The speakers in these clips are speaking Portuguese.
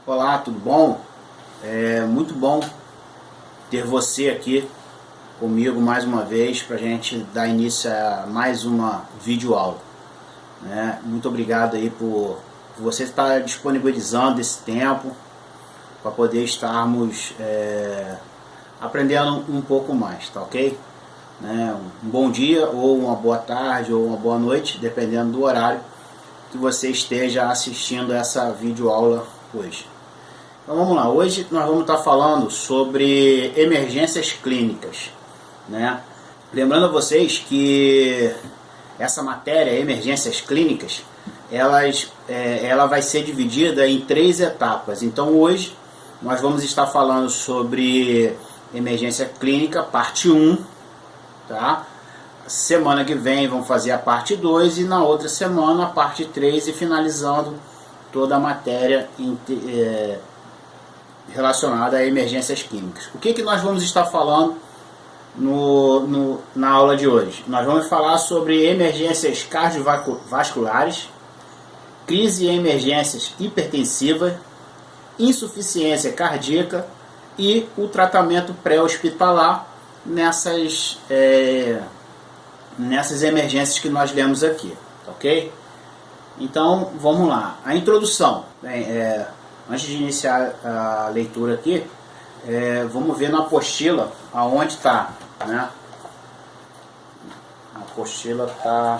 Olá, tudo bom? É muito bom ter você aqui comigo mais uma vez para a gente dar início a mais uma videoaula, né? Muito obrigado aí por você estar disponibilizando esse tempo para poder estarmos aprendendo um pouco mais, tá ok? Né? Um bom dia ou uma boa tarde ou uma boa noite, dependendo do horário que você esteja assistindo essa videoaula hoje. Então vamos lá, hoje nós vamos estar falando sobre emergências clínicas, né? Lembrando a vocês que essa matéria, emergências clínicas, ela vai ser dividida em 3 etapas. Então hoje nós vamos estar falando sobre emergência clínica, parte 1, tá? Semana que vem vamos fazer a parte 2 e na outra semana a parte 3 e finalizando toda a matéria relacionada a emergências clínicas. O que nós vamos estar falando na aula de hoje? Nós vamos falar sobre emergências cardiovasculares, crise e emergências hipertensivas, insuficiência cardíaca e o tratamento pré-hospitalar nessas emergências que nós lemos aqui, ok? Então vamos lá, a introdução. Antes de iniciar a leitura aqui, vamos ver na apostila aonde está, né? A apostila está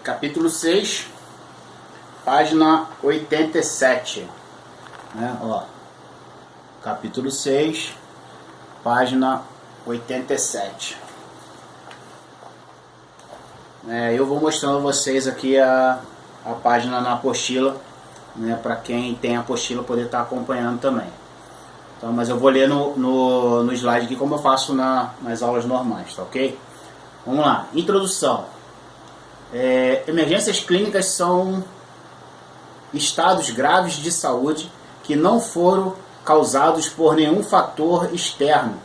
capítulo 6, página 87, né? Ó, capítulo 6, página 87. Eu vou mostrando a vocês aqui a página na apostila, né, para quem tem a apostila poder estar acompanhando também. Então, mas eu vou ler no slide aqui como eu faço nas aulas normais, tá ok? Vamos lá, introdução. Emergências clínicas são estados graves de saúde que não foram causados por nenhum fator externo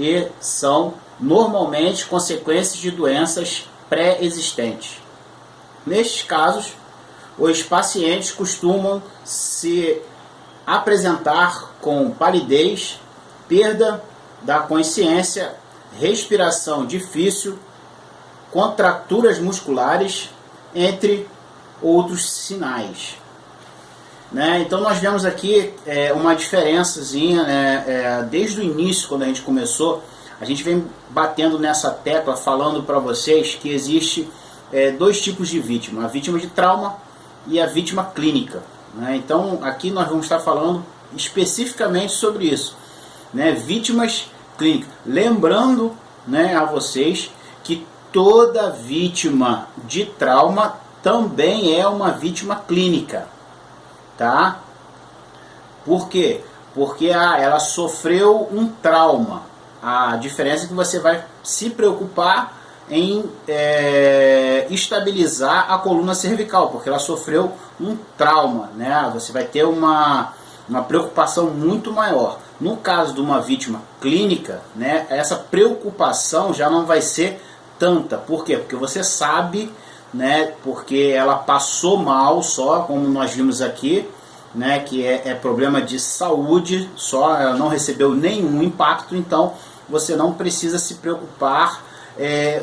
e são normalmente consequências de doenças pré-existentes. Nestes casos, os pacientes costumam se apresentar com palidez, perda da consciência, respiração difícil, contraturas musculares, entre outros sinais. Então nós vemos aqui uma diferençazinha, desde o início, quando a gente começou, a gente vem batendo nessa tecla, falando para vocês que existe 2 tipos de vítima, a vítima de trauma e a vítima clínica, né? Então aqui nós vamos estar falando especificamente sobre isso, né? Vítimas clínicas, lembrando, né, a vocês que toda vítima de trauma também é uma vítima clínica, tá? Por quê? Porque ela sofreu um trauma. A diferença é que você vai se preocupar em estabilizar a coluna cervical, porque ela sofreu um trauma, né? Você vai ter uma preocupação muito maior. No caso de uma vítima clínica, né, essa preocupação já não vai ser tanta. Por quê? Porque você sabe, né, porque ela passou mal só, como nós vimos aqui, né, que é problema de saúde só, ela não recebeu nenhum impacto, então você não precisa se preocupar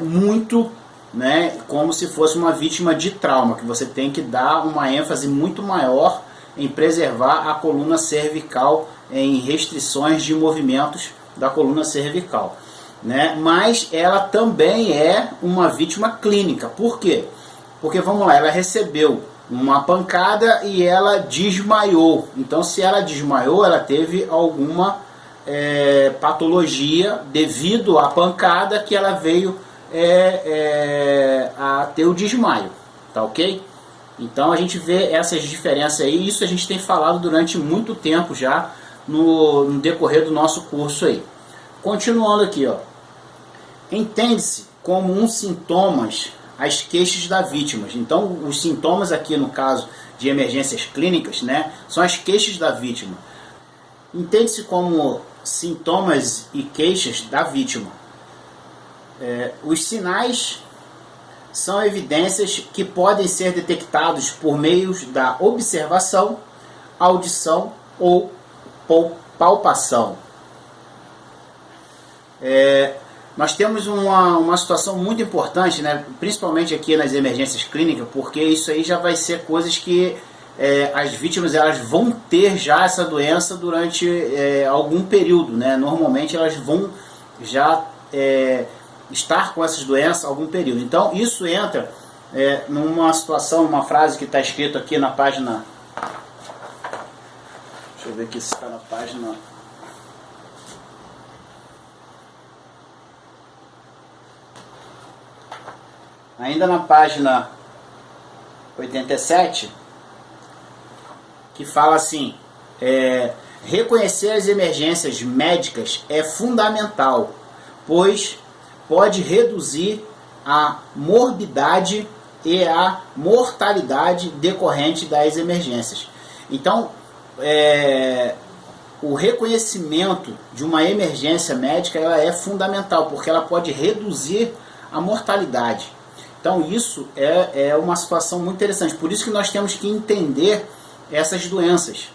muito, né, como se fosse uma vítima de trauma, que você tem que dar uma ênfase muito maior em preservar a coluna cervical, em restrições de movimentos da coluna cervical, né? Mas ela também é uma vítima clínica. Por quê? Porque, vamos lá, ela recebeu uma pancada e ela desmaiou. Então, se ela desmaiou, ela teve alguma patologia devido à pancada que ela veio a ter o desmaio, tá ok? Então a gente vê essas diferenças aí, isso a gente tem falado durante muito tempo já no decorrer do nosso curso aí. Continuando aqui, ó. Entende-se como um sintomas as queixas da vítima. Então os sintomas aqui no caso de emergências clínicas, né, são as queixas da vítima. Entende-se como sintomas e queixas da vítima. Os sinais são evidências que podem ser detectados por meio da observação, audição ou palpação. Nós temos uma situação muito importante, né, principalmente aqui nas emergências clínicas, porque isso aí já vai ser coisas que as vítimas elas vão ter já essa doença durante algum período, né? Normalmente elas vão já estar com essas doenças algum período. Então isso entra numa situação, uma frase que está escrito aqui na página. Deixa eu ver aqui se está na página. Ainda na página 87, que fala assim: reconhecer as emergências médicas é fundamental, pois pode reduzir a morbidade e a mortalidade decorrente das emergências. Então, o reconhecimento de uma emergência médica ela é fundamental, porque ela pode reduzir a mortalidade. Então isso é uma situação muito interessante. Por isso que nós temos que entender essas doenças,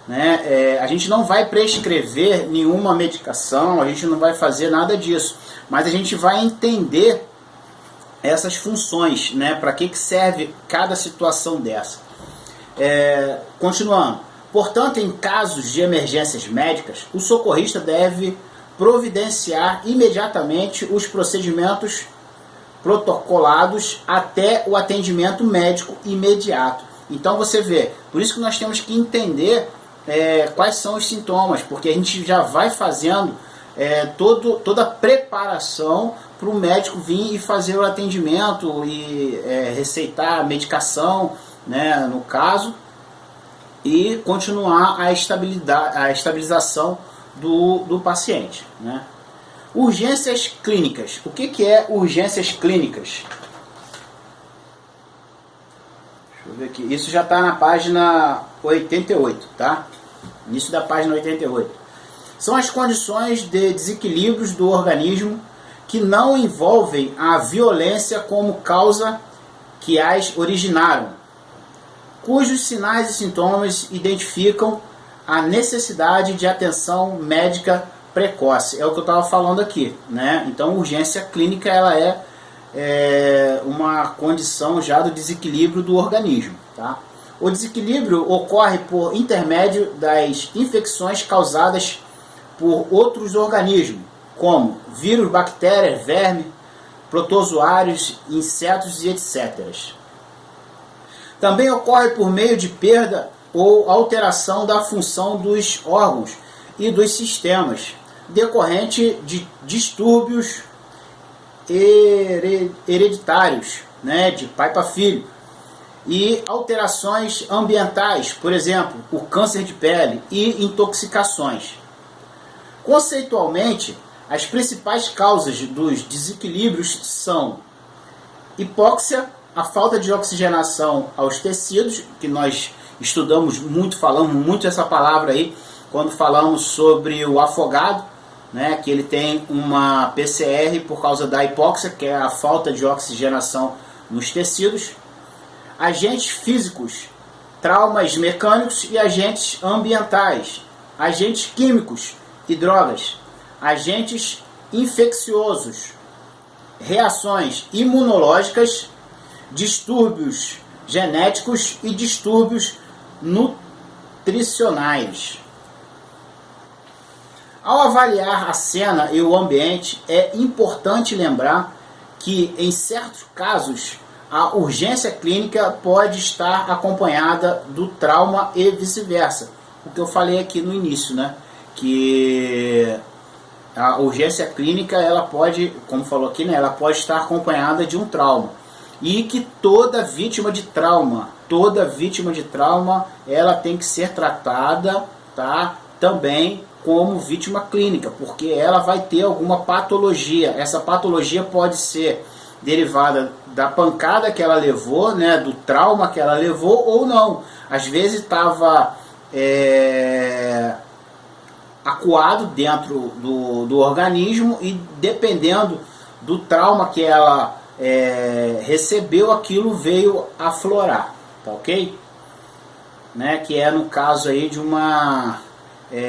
né? A gente não vai prescrever nenhuma medicação, a gente não vai fazer nada disso, mas a gente vai entender essas funções, né? Para que serve cada situação dessa. Continuando. Portanto, em casos de emergências médicas, o socorrista deve providenciar imediatamente os procedimentos protocolados até o atendimento médico imediato. Então você vê, por isso que nós temos que entender quais são os sintomas, porque a gente já vai fazendo toda a preparação para o médico vir e fazer o atendimento e receitar a medicação, né, no caso, e continuar a estabilização do paciente, né? Urgências clínicas. O que é urgências clínicas? Deixa eu ver aqui. Isso já está na página 88, tá? Início da página 88. São as condições de desequilíbrios do organismo que não envolvem a violência como causa que as originaram, cujos sinais e sintomas identificam a necessidade de atenção médica precoce. É o que eu estava falando aqui, né? Então, urgência clínica ela é uma condição já do desequilíbrio do organismo, tá? O desequilíbrio ocorre por intermédio das infecções causadas por outros organismos, como vírus, bactérias, vermes, protozoários, insetos e etc. Também ocorre por meio de perda ou alteração da função dos órgãos e dos sistemas, decorrente de distúrbios hereditários, né, de pai para filho, e alterações ambientais, por exemplo, o câncer de pele e intoxicações. Conceitualmente, as principais causas dos desequilíbrios são hipóxia, a falta de oxigenação aos tecidos, que nós estudamos muito, falamos muito essa palavra aí, quando falamos sobre o afogado, né, que ele tem uma PCR por causa da hipóxia, que é a falta de oxigenação nos tecidos. Agentes físicos, traumas mecânicos e agentes ambientais, agentes químicos e drogas, agentes infecciosos, reações imunológicas, distúrbios genéticos e distúrbios nutricionais. Ao avaliar a cena e o ambiente, é importante lembrar que, em certos casos, a urgência clínica pode estar acompanhada do trauma e vice-versa. O que eu falei aqui no início, né? Que a urgência clínica, ela pode, como falou aqui, né? Ela pode estar acompanhada de um trauma. E que toda vítima de trauma, ela tem que ser tratada, tá? Também como vítima clínica, porque ela vai ter alguma patologia. Essa patologia pode ser derivada da pancada que ela levou, né, do trauma que ela levou, ou não. Às vezes estava acuado dentro do organismo e dependendo do trauma que ela recebeu, aquilo veio aflorar, tá ok? Né? Que é no caso aí de uma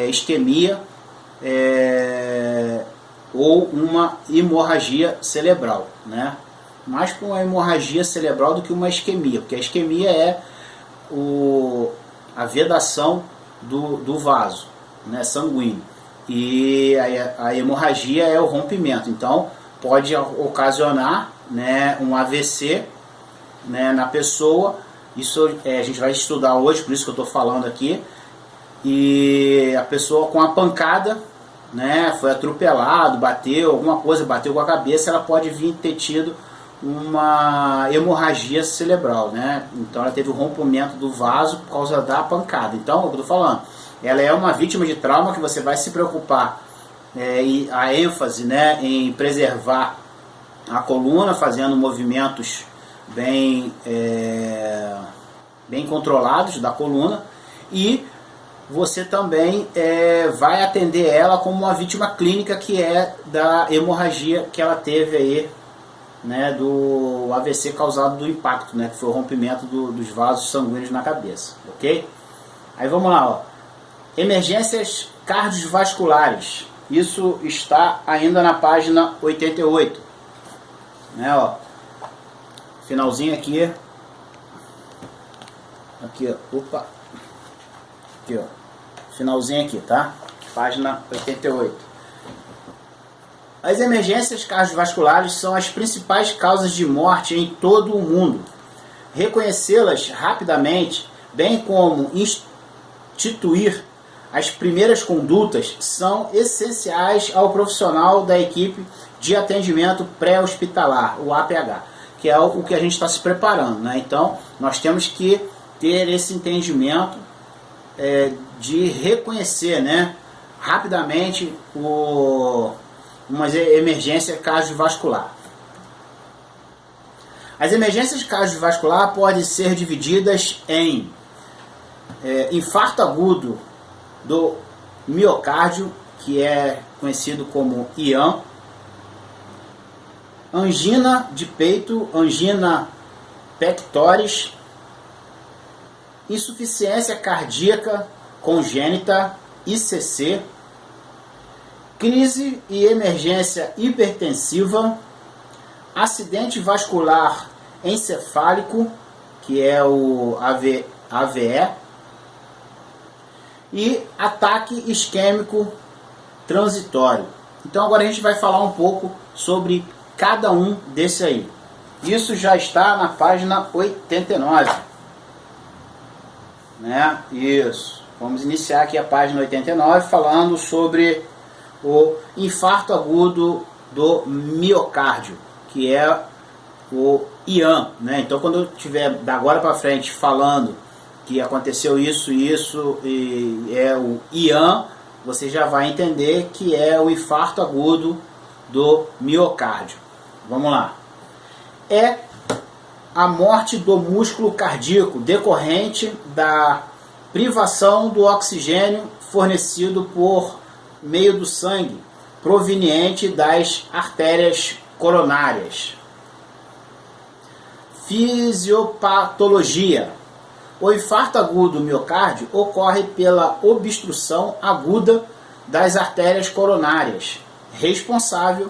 isquemia ou uma hemorragia cerebral, né? Mais com uma hemorragia cerebral do que uma isquemia, porque a isquemia é a vedação do vaso, né, sanguíneo, e a hemorragia é o rompimento. Então pode ocasionar, né, um AVC, né, na pessoa. Isso a gente vai estudar hoje, por isso que eu estou falando aqui. E a pessoa com a pancada, né, foi atropelado, bateu alguma coisa, bateu com a cabeça, ela pode vir ter tido uma hemorragia cerebral, né? Então ela teve o rompimento do vaso por causa da pancada. Então, eu estou falando, ela é uma vítima de trauma que você vai se preocupar, e a ênfase, né, em preservar a coluna, fazendo movimentos bem controlados da coluna, e você também vai atender ela como uma vítima clínica, que é da hemorragia que ela teve aí, né, do AVC causado do impacto, né, que foi o rompimento dos vasos sanguíneos na cabeça, ok? Aí vamos lá, ó. Emergências cardiovasculares. Isso está ainda na página 88, né, ó. Finalzinho aqui. Aqui, ó. Opa. Aqui, ó. Finalzinho aqui, tá? Página 88. As emergências cardiovasculares são as principais causas de morte em todo o mundo. Reconhecê-las rapidamente, bem como instituir as primeiras condutas, são essenciais ao profissional da equipe de atendimento pré-hospitalar, o APH, que é o que a gente está se preparando, né? Então, nós temos que ter esse entendimento de reconhecer, né, rapidamente uma emergência cardiovascular. As emergências cardiovasculares podem ser divididas em infarto agudo do miocárdio, que é conhecido como IAM, angina de peito, angina pectoris, insuficiência cardíaca congênita, ICC, crise e emergência hipertensiva, acidente vascular encefálico, que é o AVE, e ataque isquêmico transitório. Então agora a gente vai falar um pouco sobre cada um desse aí. Isso já está na página 89. Né? Isso. Vamos iniciar aqui a página 89 falando sobre o infarto agudo do miocárdio, que é o IAM, né? Então quando eu estiver da agora para frente falando que aconteceu isso e é o IAM, você já vai entender que é o infarto agudo do miocárdio. Vamos lá. É a morte do músculo cardíaco decorrente da privação do oxigênio fornecido por meio do sangue, proveniente das artérias coronárias. Fisiopatologia. O infarto agudo do miocárdio ocorre pela obstrução aguda das artérias coronárias, responsável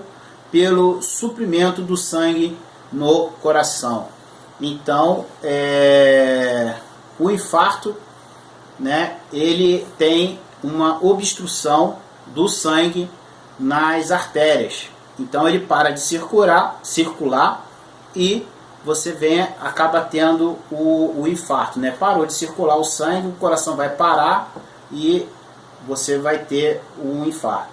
pelo suprimento do sangue no coração. Então, o infarto, né, ele tem uma obstrução do sangue nas artérias. Então ele para de circular e você acaba tendo o infarto, né? Parou de circular o sangue, o coração vai parar e você vai ter um infarto.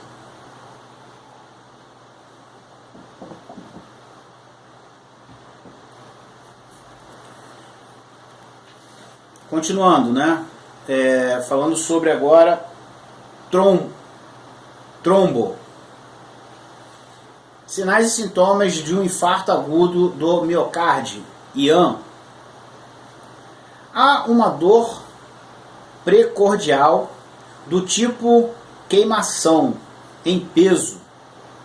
Continuando, né? Falando sobre agora trombo. Sinais e sintomas de um infarto agudo do miocárdio, IAM. Há uma dor precordial do tipo queimação em peso,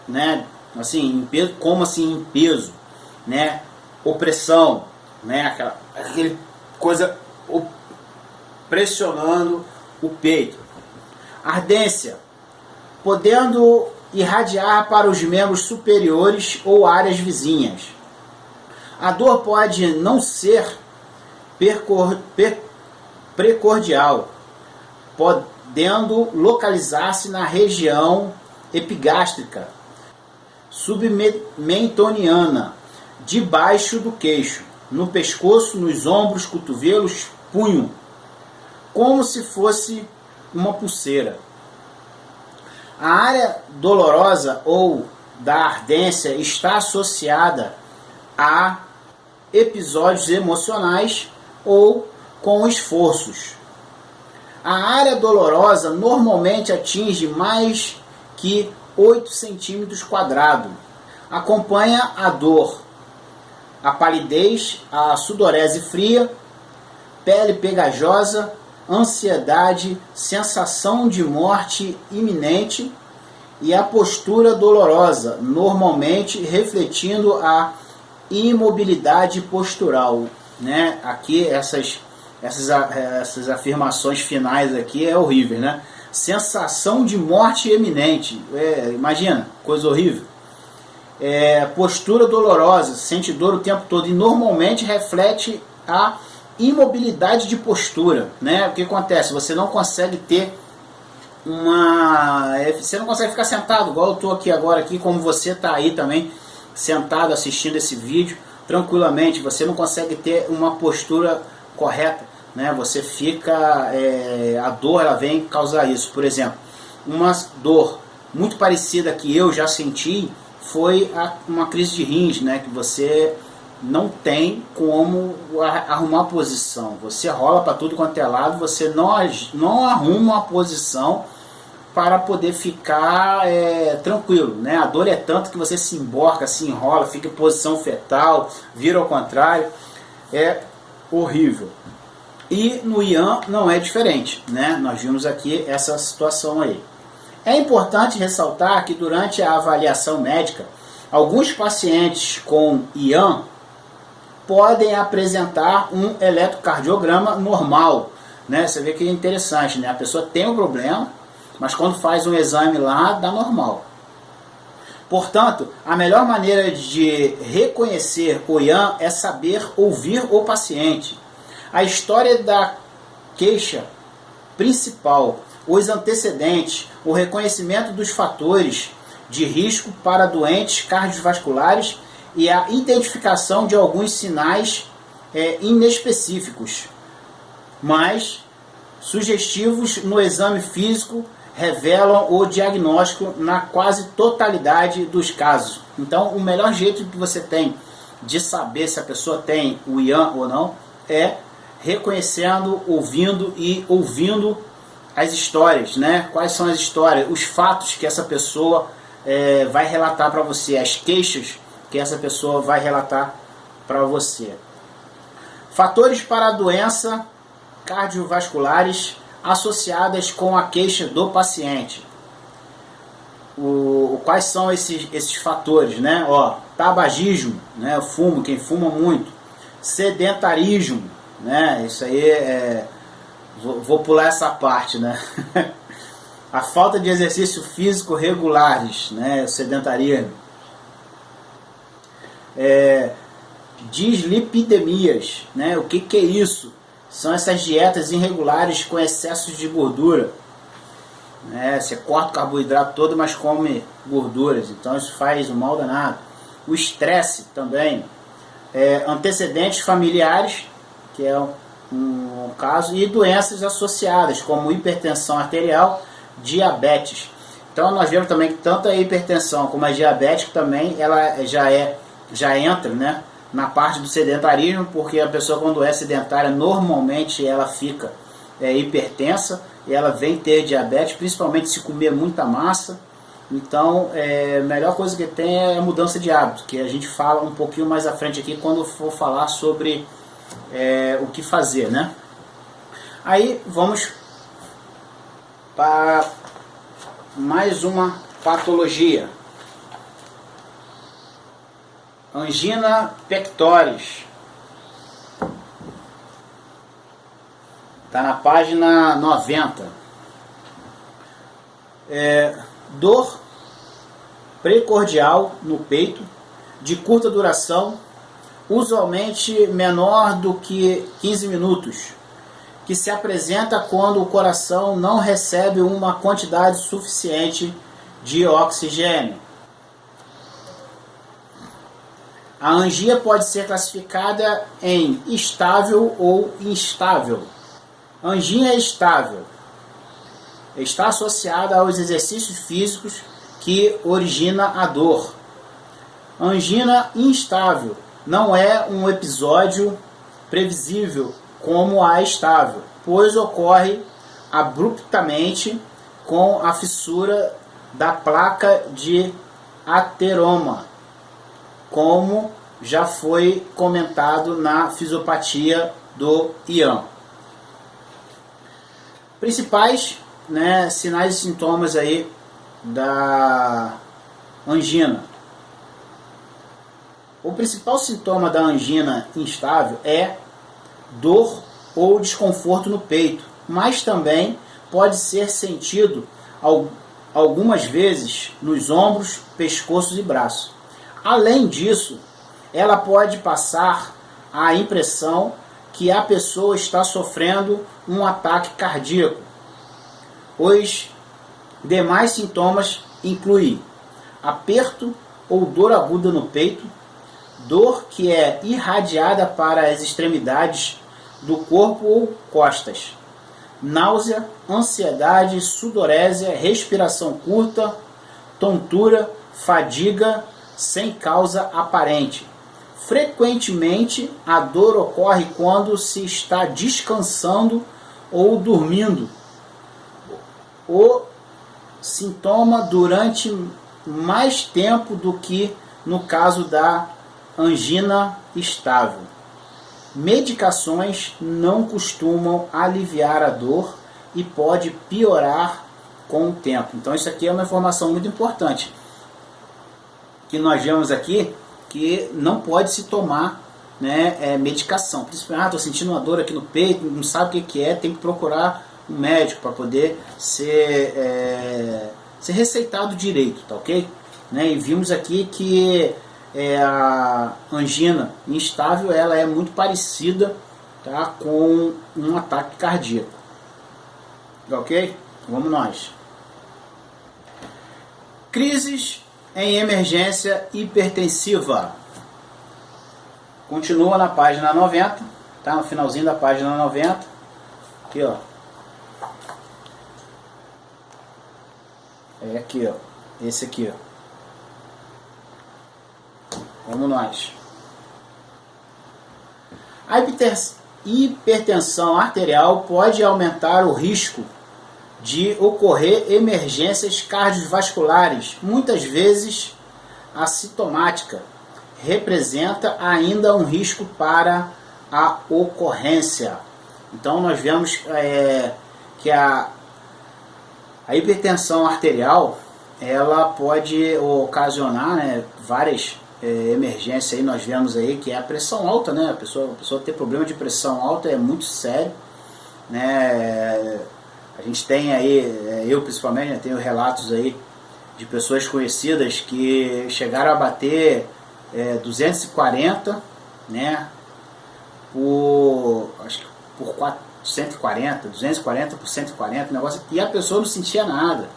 né? Assim, em peso, como assim em peso, né? Opressão, né? Aquele coisa pressionando o peito. Ardência, podendo irradiar para os membros superiores ou áreas vizinhas. A dor pode não ser precordial, podendo localizar-se na região epigástrica, submentoniana, debaixo do queixo, no pescoço, nos ombros, cotovelos, punho, como se fosse uma pulseira. A área dolorosa ou da ardência está associada a episódios emocionais ou com esforços. A área dolorosa normalmente atinge mais que 8 centímetros quadrados. Acompanha a dor, a palidez, a sudorese fria, pele pegajosa, ansiedade, sensação de morte iminente e a postura dolorosa, normalmente refletindo a imobilidade postural, né? Aqui essas afirmações finais aqui é horrível, né? Sensação de morte iminente, imagina, coisa horrível. Postura dolorosa, sente dor o tempo todo e normalmente reflete a imobilidade de postura, né? O que acontece? Você não consegue ter você não consegue ficar sentado, igual eu estou aqui agora, aqui, como você está aí também, sentado assistindo esse vídeo, tranquilamente, você não consegue ter uma postura correta, né? Você fica, a dor ela vem causar isso. Por exemplo, uma dor muito parecida que eu já senti foi uma crise de rins, né? Que você não tem como arrumar a posição, você rola para tudo quanto é lado, você não arruma uma posição para poder ficar tranquilo, né? A dor é tanto que você se emborca, se enrola, fica em posição fetal, vira ao contrário, é horrível. E no Ian não é diferente, né? Nós vimos aqui essa situação aí. É importante ressaltar que durante a avaliação médica, alguns pacientes com Ian podem apresentar um eletrocardiograma normal, né? Você vê que é interessante, né? A pessoa tem um problema, mas quando faz um exame lá, dá normal. Portanto, a melhor maneira de reconhecer o Ian é saber ouvir o paciente. A história da queixa principal, os antecedentes, o reconhecimento dos fatores de risco para doentes cardiovasculares e a identificação de alguns sinais inespecíficos, mas sugestivos no exame físico, revelam o diagnóstico na quase totalidade dos casos. Então, o melhor jeito que você tem de saber se a pessoa tem o Ian ou não é reconhecendo, ouvindo as histórias, né? Quais são as histórias, os fatos que essa pessoa vai relatar para você, as queixas que essa pessoa vai relatar para você. Fatores para a doença cardiovasculares associadas com a queixa do paciente. Quais são esses fatores, né? Tabagismo, né? Fumo, quem fuma muito. Sedentarismo, né? Isso aí vou pular essa parte, né? A falta de exercício físico regulares, né? Sedentarismo. Dislipidemias, né? O que é isso? São essas dietas irregulares com excessos de gordura, né? Você corta o carboidrato todo, mas come gorduras, então isso faz um mal danado. O estresse também, antecedentes familiares, que é um caso, e doenças associadas, como hipertensão arterial, diabetes. Então nós vemos também que tanto a hipertensão como a diabetes também ela já entra, né, na parte do sedentarismo, porque a pessoa quando é sedentária normalmente ela fica hipertensa e ela vem ter diabetes, principalmente se comer muita massa. Então a melhor coisa que tem é a mudança de hábito, que a gente fala um pouquinho mais à frente aqui quando for falar sobre o que fazer, né? Aí vamos para mais uma patologia. Angina pectoris. Está na página 90. Dor precordial no peito, de curta duração, usualmente menor do que 15 minutos, que se apresenta quando o coração não recebe uma quantidade suficiente de oxigênio. A angia pode ser classificada em estável ou instável. Angina estável está associada aos exercícios físicos que origina a dor. Angina instável não é um episódio previsível como a estável, pois ocorre abruptamente com a fissura da placa de ateroma, como já foi comentado na fisiopatia do Ian. Principais, sinais e sintomas aí da angina. O principal sintoma da angina instável é dor ou desconforto no peito, mas também pode ser sentido algumas vezes nos ombros, pescoços e braços. Além disso, ela pode passar a impressão que a pessoa está sofrendo um ataque cardíaco. Os demais sintomas incluem aperto ou dor aguda no peito, dor que é irradiada para as extremidades do corpo ou costas, náusea, ansiedade, sudorese, respiração curta, tontura, fadiga sem causa aparente. Frequentemente, a dor ocorre quando se está descansando ou dormindo. O sintoma durante mais tempo do que no caso da angina estável. Medicações não costumam aliviar a dor e pode piorar com o tempo. Então isso aqui é uma informação muito importante que nós vemos aqui, que não pode se tomar medicação. Principalmente, estou sentindo uma dor aqui no peito, não sabe o que é, tem que procurar um médico para poder ser receitado direito, tá ok? E vimos aqui que a angina instável ela é muito parecida, tá, com um ataque cardíaco, tá ok? Vamos nós. Crises em emergência hipertensiva. Continua na página 90, tá? No finalzinho da página 90. Aqui, ó. É aqui, ó. Esse aqui, ó. Vamos nós. A hipertensão arterial pode aumentar o risco de ocorrer emergências cardiovasculares. Muitas vezes, assintomática representa ainda um risco para a ocorrência. Então, nós vemos que a hipertensão arterial ela pode ocasionar várias emergências. Aí nós vemos aí que é a pressão alta, a pessoa ter problema de pressão alta é muito sério, A gente tem aí, eu principalmente, tenho relatos aí de pessoas conhecidas que chegaram a bater 240, acho que por 140, 240 por 140, negócio, e a pessoa não sentia nada,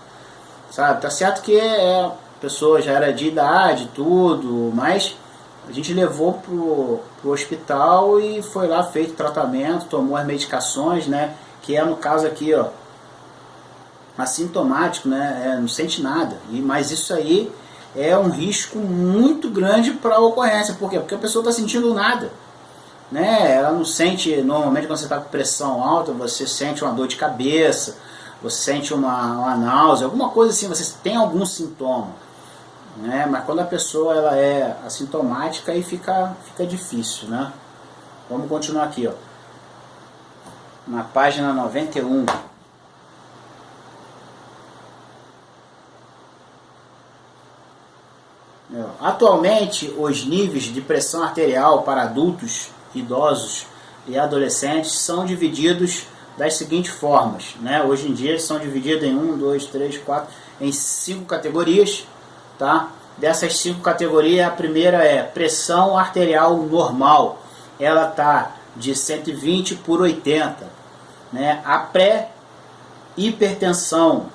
sabe? Tá certo que a pessoa já era de idade, tudo, mas a gente levou pro hospital e foi lá feito tratamento, tomou as medicações, que é no caso aqui, ó, assintomático, não sente nada, mas isso aí é um risco muito grande para a ocorrência. Por quê? Porque a pessoa está sentindo nada, ela não sente. Normalmente quando você está com pressão alta, você sente uma dor de cabeça, você sente uma náusea, alguma coisa assim, você tem algum sintoma, mas quando a pessoa ela é assintomática, aí fica difícil, Vamos continuar aqui, ó, na página 91. atualmente os níveis de pressão arterial para adultos, idosos e adolescentes são divididos das seguintes formas, né? Hoje em dia eles são divididos em 1, 2, 3, 4, em 5 categorias, tá? Dessas 5 categorias, a primeira é pressão arterial normal, ela tá de 120 por 80, né? A pré-hipertensão,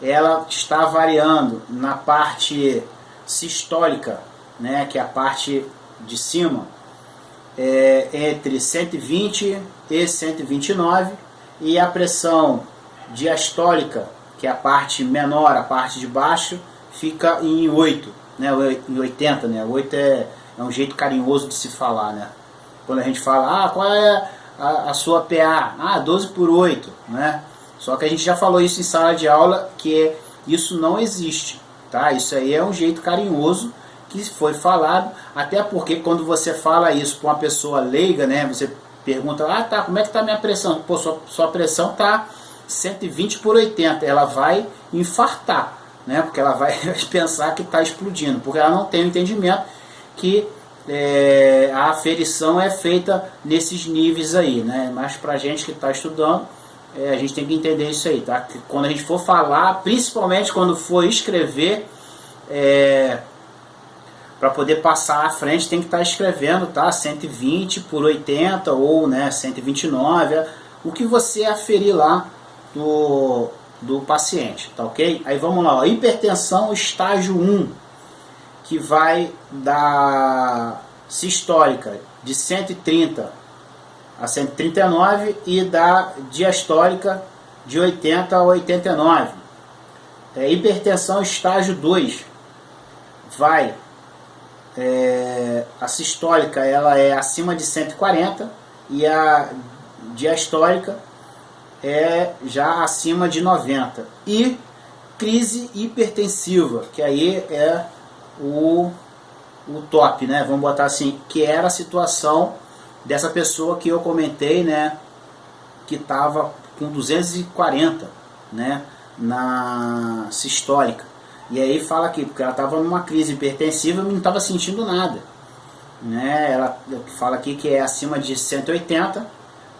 ela está variando na parte sistólica, né? Que é a parte de cima, entre 120 e 129, e a pressão diastólica, que é a parte menor, a parte de baixo, fica em 8, né? Em 80, né? 8 é um jeito carinhoso de se falar, né? Quando a gente fala, qual é a sua PA? 12 por 8, né? Só que a gente já falou isso em sala de aula, que isso não existe, tá? Isso aí é um jeito carinhoso que foi falado, até porque quando você fala isso para uma pessoa leiga, né? Você pergunta, tá, como é que tá a minha pressão? Pô, sua pressão tá 120 por 80, ela vai infartar, né? Porque ela vai pensar que está explodindo, porque ela não tem o entendimento que a aferição é feita nesses níveis aí, né? Mas pra gente que está estudando, a gente tem que entender isso aí, tá? Que quando a gente for falar, principalmente quando for escrever, para poder passar à frente, tem que estar escrevendo, tá? 120 por 80 ou, né, 129, o que você aferir lá do paciente, tá ok? Aí vamos lá, ó, hipertensão estágio 1, que vai da sistólica de 130 a 139 e da diastólica de 80 a 89. Hipertensão estágio 2 vai, a sistólica ela é acima de 140 e a diastólica é já acima de 90. E crise hipertensiva, que aí é o top, né? Vamos botar assim, que era a situação dessa pessoa que eu comentei, né? Que estava com 240, né? Na sistólica. E aí fala aqui, porque ela estava numa crise hipertensiva e não estava sentindo nada, né? Ela fala aqui que é acima de 180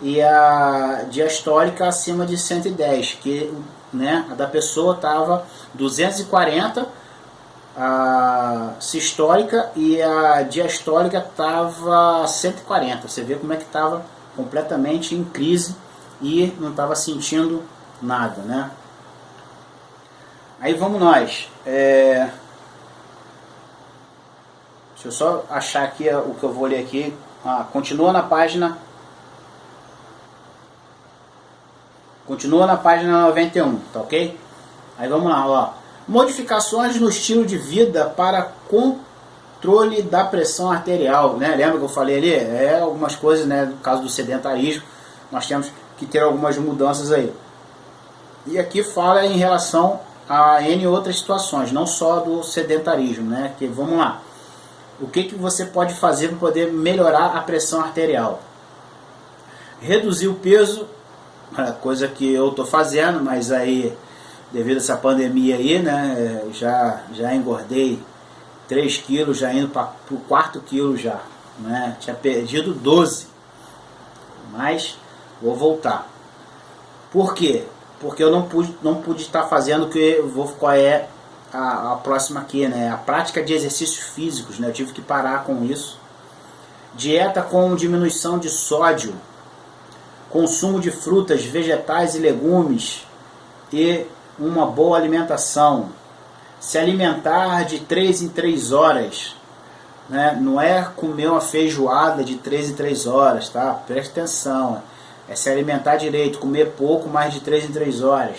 e a diastólica acima de 110, que, né, a da pessoa estava 240, a sistólica, e a diastólica estava 140. Você vê como é que estava completamente em crise e não estava sentindo nada, né? Aí vamos nós. Deixa eu só achar aqui o que eu vou ler aqui. Continua na página 91, tá ok? Aí vamos lá, ó. Modificações no estilo de vida para controle da pressão arterial, né? Lembra que eu falei ali? Algumas coisas, né? No caso do sedentarismo, nós temos que ter algumas mudanças aí. E aqui fala em relação a N outras situações, não só do sedentarismo, né? Que, vamos lá. O que você pode fazer para poder melhorar a pressão arterial? Reduzir o peso, coisa que eu estou fazendo, mas aí, devido a essa pandemia aí, né? Já engordei 3 quilos, já indo para o 4 quilo já, né? Tinha perdido 12, mas vou voltar. Por quê? Porque eu não pude estar fazendo qual é a próxima aqui, né? A prática de exercícios físicos, né? Eu tive que parar com isso. Dieta com diminuição de sódio, consumo de frutas, vegetais e legumes e uma boa alimentação. Se alimentar de 3 em 3 horas, né? Não é comer uma feijoada de 3 em 3 horas, tá? Presta atenção. É se alimentar direito, comer pouco, mais de 3 em 3 horas.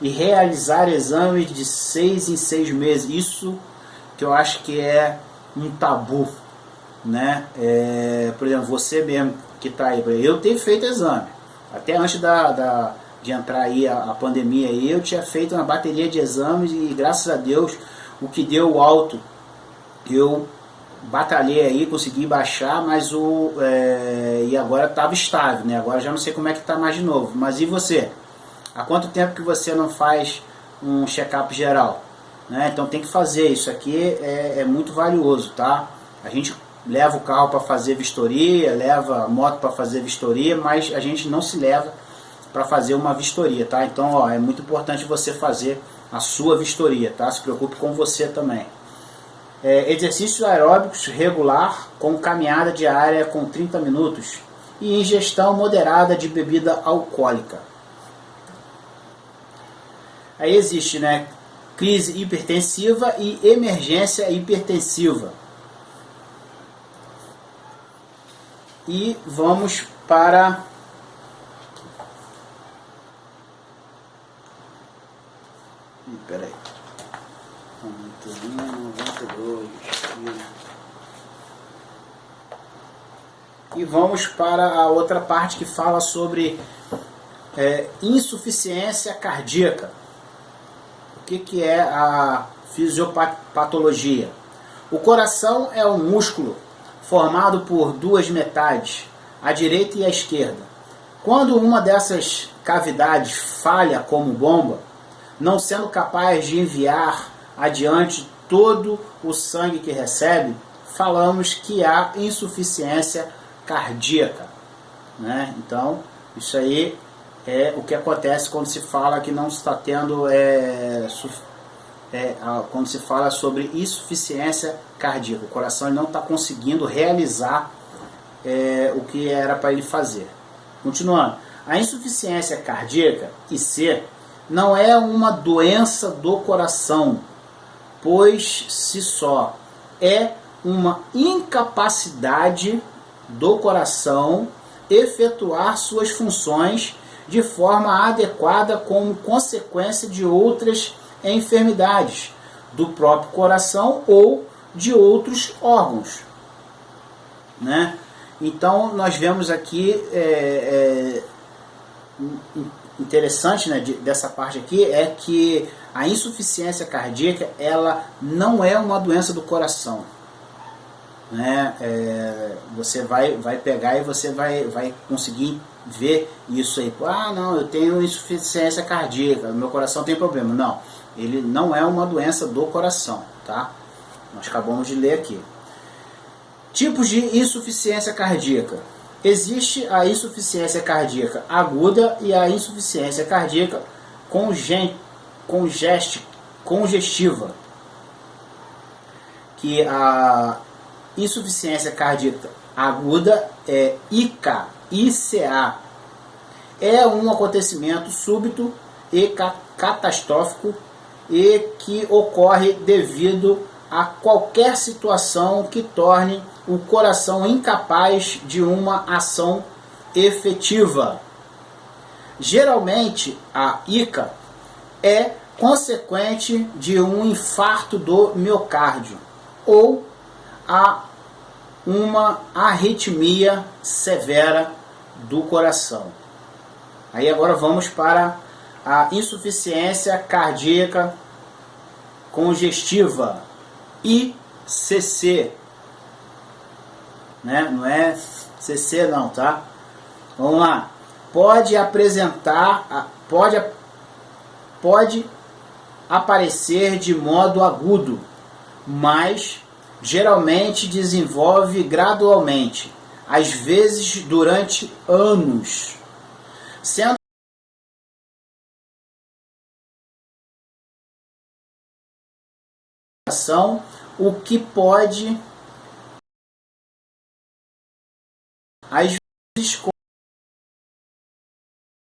E realizar exames de 6 em 6 meses. Isso que eu acho que é um tabu, né? Por exemplo, você mesmo que está aí, eu tenho feito exame. Até antes de entrar aí a pandemia aí, eu tinha feito uma bateria de exames e graças a Deus o que deu alto, eu batalhei aí, consegui baixar, mas e agora estava estável, né? Agora já não sei como é que está mais de novo. Mas e você? Há quanto tempo que você não faz um check-up geral, né? Então tem que fazer, isso aqui é muito valioso, tá? A gente leva o carro para fazer vistoria, leva a moto para fazer vistoria, mas a gente não se leva para fazer uma vistoria, tá? Então, ó, é muito importante você fazer a sua vistoria, tá? Se preocupe com você também. Exercícios aeróbicos regular com caminhada diária com 30 minutos e ingestão moderada de bebida alcoólica. Aí existe, né, crise hipertensiva e emergência hipertensiva. E vamos para peraí. 92. E vamos para a outra parte que fala sobre insuficiência cardíaca. O que é a fisiopatologia? O coração é um músculo formado por duas metades, a direita e a esquerda. Quando uma dessas cavidades falha como bomba, não sendo capaz de enviar adiante todo o sangue que recebe, falamos que há insuficiência cardíaca, né? Então, isso aí é o que acontece quando se fala que não está tendo, quando se fala sobre insuficiência cardíaca. O coração não está conseguindo realizar o que era para ele fazer. Continuando, a insuficiência cardíaca, IC, não é uma doença do coração, pois si só é uma incapacidade do coração efetuar suas funções de forma adequada como consequência de outras enfermidades do próprio coração ou de outros órgãos, né? Então nós vemos aqui interessante, né, dessa parte aqui é que a insuficiência cardíaca ela não é uma doença do coração, né? Você vai pegar e você vai conseguir ver isso aí. Ah, não, eu tenho insuficiência cardíaca, meu coração tem problema. Não, ele não é uma doença do coração, tá? Nós acabamos de ler aqui. Tipos de insuficiência cardíaca. Existe a insuficiência cardíaca aguda e a insuficiência cardíaca congestiva. Que a insuficiência cardíaca aguda é ICA, é um acontecimento súbito e catastrófico e que ocorre devido a qualquer situação que torne o coração incapaz de uma ação efetiva. Geralmente, a ICA é consequente de um infarto do miocárdio ou a uma arritmia severa do coração. Aí agora vamos para a insuficiência cardíaca congestiva, ICC, né? Não é CC não, tá? Vamos lá. Pode aparecer de modo agudo, mas geralmente desenvolve gradualmente, às vezes durante anos, sendo o que pode às vezes com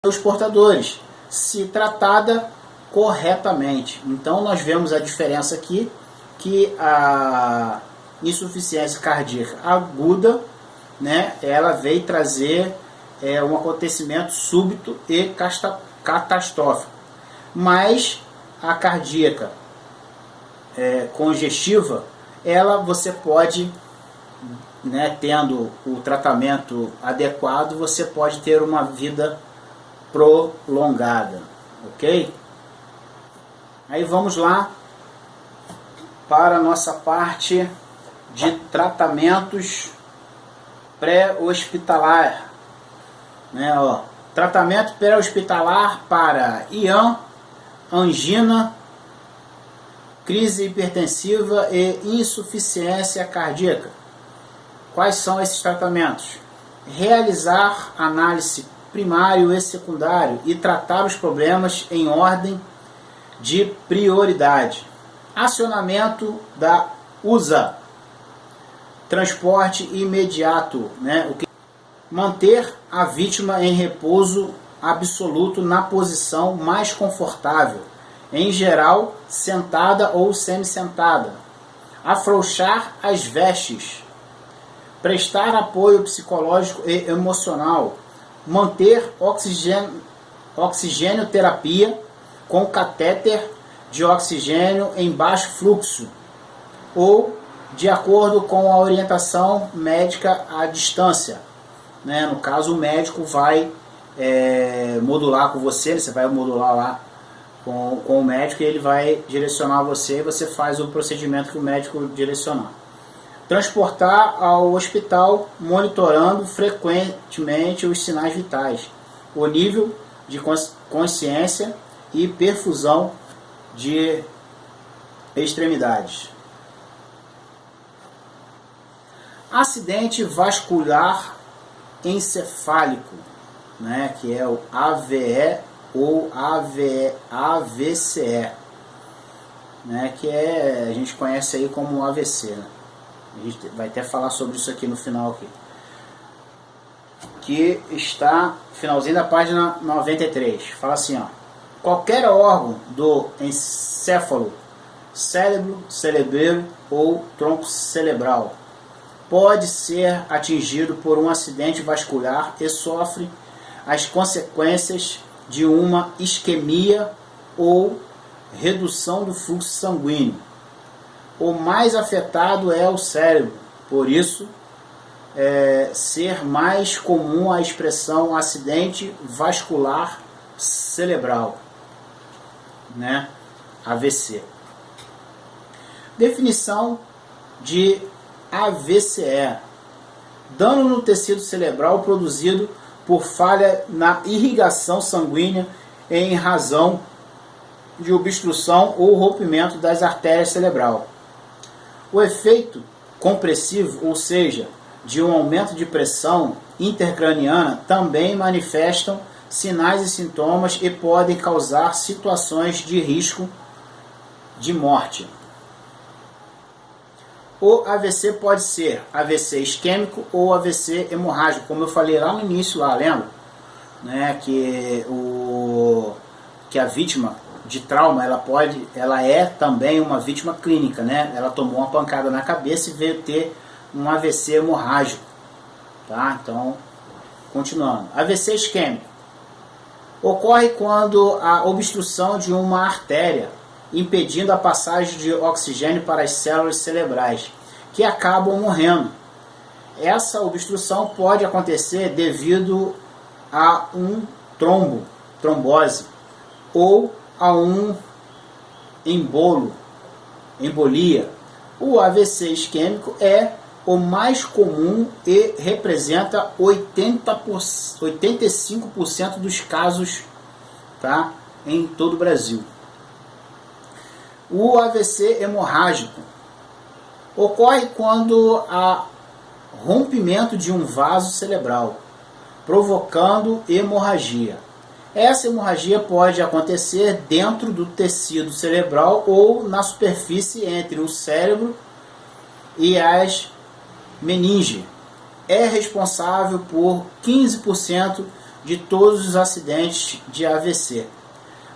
os portadores, se tratada corretamente. Então nós vemos a diferença aqui, que a insuficiência cardíaca aguda, né, ela veio trazer um acontecimento súbito e catastrófico. Mas a cardíaca congestiva, ela você pode, né, tendo o tratamento adequado, você pode ter uma vida prolongada, ok? Aí vamos lá para a nossa parte de tratamentos pré-hospitalar, né? Ó, tratamento pré-hospitalar para IAN, angina, crise hipertensiva e insuficiência cardíaca. Quais são esses tratamentos? Realizar análise primário e secundário e tratar os problemas em ordem de prioridade. Acionamento da USA. Transporte imediato, né? Manter a vítima em repouso absoluto na posição mais confortável, em geral sentada ou semi-sentada. Afrouxar as vestes. Prestar apoio psicológico e emocional. Manter oxigênio-terapia com catéter de oxigênio em baixo fluxo ou de acordo com a orientação médica à distância. Né? No caso, o médico vai modular com você, você vai modular lá com o médico e ele vai direcionar você e você faz o procedimento que o médico direcionar. Transportar ao hospital monitorando frequentemente os sinais vitais, o nível de consciência e perfusão de extremidades. Acidente vascular encefálico, né, que é o AVE ou AVCE, né, que a gente conhece aí como AVC, né? A gente vai até falar sobre isso aqui no final aqui. Que está finalzinho da página 93. Fala assim, ó: qualquer órgão do encéfalo, cérebro, cerebelo ou tronco cerebral pode ser atingido por um acidente vascular e sofre as consequências de uma isquemia ou redução do fluxo sanguíneo. O mais afetado é o cérebro, por isso ser mais comum a expressão acidente vascular cerebral, né? AVC. Definição de AVCE: dano no tecido cerebral produzido por falha na irrigação sanguínea em razão de obstrução ou rompimento das artérias cerebrais. O efeito compressivo, ou seja, de um aumento de pressão intercraniana, também manifestam sinais e sintomas e podem causar situações de risco de morte. O AVC pode ser AVC isquêmico ou AVC hemorrágico, como eu falei lá no início, lembra? Né, que a vítima de trauma, ela é também uma vítima clínica, né? Ela tomou uma pancada na cabeça e veio ter um AVC hemorrágico, tá? Então, continuando. AVC isquêmico ocorre quando a obstrução de uma artéria impedindo a passagem de oxigênio para as células cerebrais, que acabam morrendo. Essa obstrução pode acontecer devido a um trombose, ou a um embolia. O AVC isquêmico é o mais comum e representa 85% dos casos, tá, em todo o Brasil. O AVC hemorrágico ocorre quando há rompimento de um vaso cerebral, provocando hemorragia. Essa hemorragia pode acontecer dentro do tecido cerebral ou na superfície entre o cérebro e as meninges. É responsável por 15% de todos os acidentes de AVC,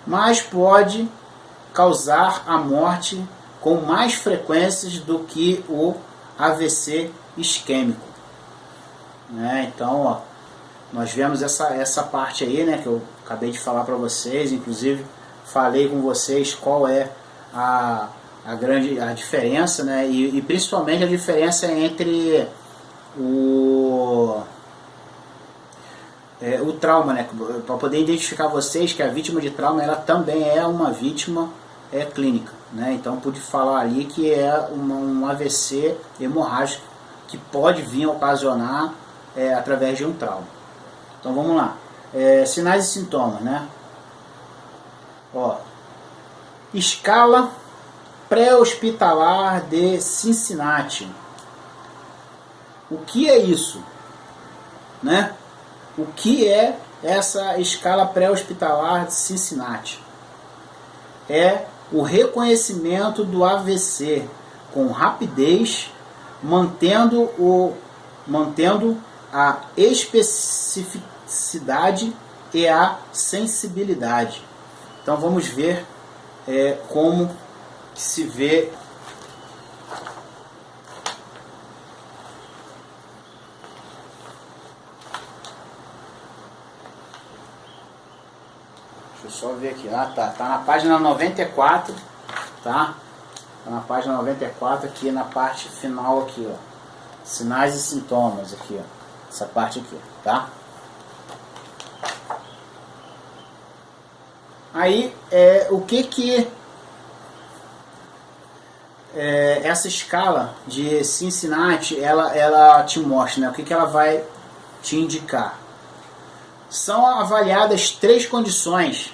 mas pode causar a morte com mais frequências do que o AVC isquêmico. Né? Então, ó, nós vemos essa parte aí, né, que eu acabei de falar para vocês, inclusive falei com vocês qual é a diferença, né, e principalmente a diferença entre o trauma, né, para poder identificar vocês que a vítima de trauma ela também é uma vítima clínica, né? Então pude falar ali que é um AVC hemorrágico que pode vir a ocasionar através de um trauma. Então vamos lá. Sinais e sintomas, né? Ó, escala pré-hospitalar de Cincinnati. O que é isso? Né? O que é essa escala pré-hospitalar de Cincinnati? É o reconhecimento do AVC com rapidez, mantendo a especificidade e a sensibilidade. Então vamos ver como que se vê deixa eu só ver aqui. Tá na página 94, tá? Tá na página 94 aqui na parte final aqui, ó. Sinais e sintomas aqui, ó. Essa parte aqui, tá? Aí, o que essa escala de Cincinnati, ela te mostra, né? O que ela vai te indicar? São avaliadas 3 condições.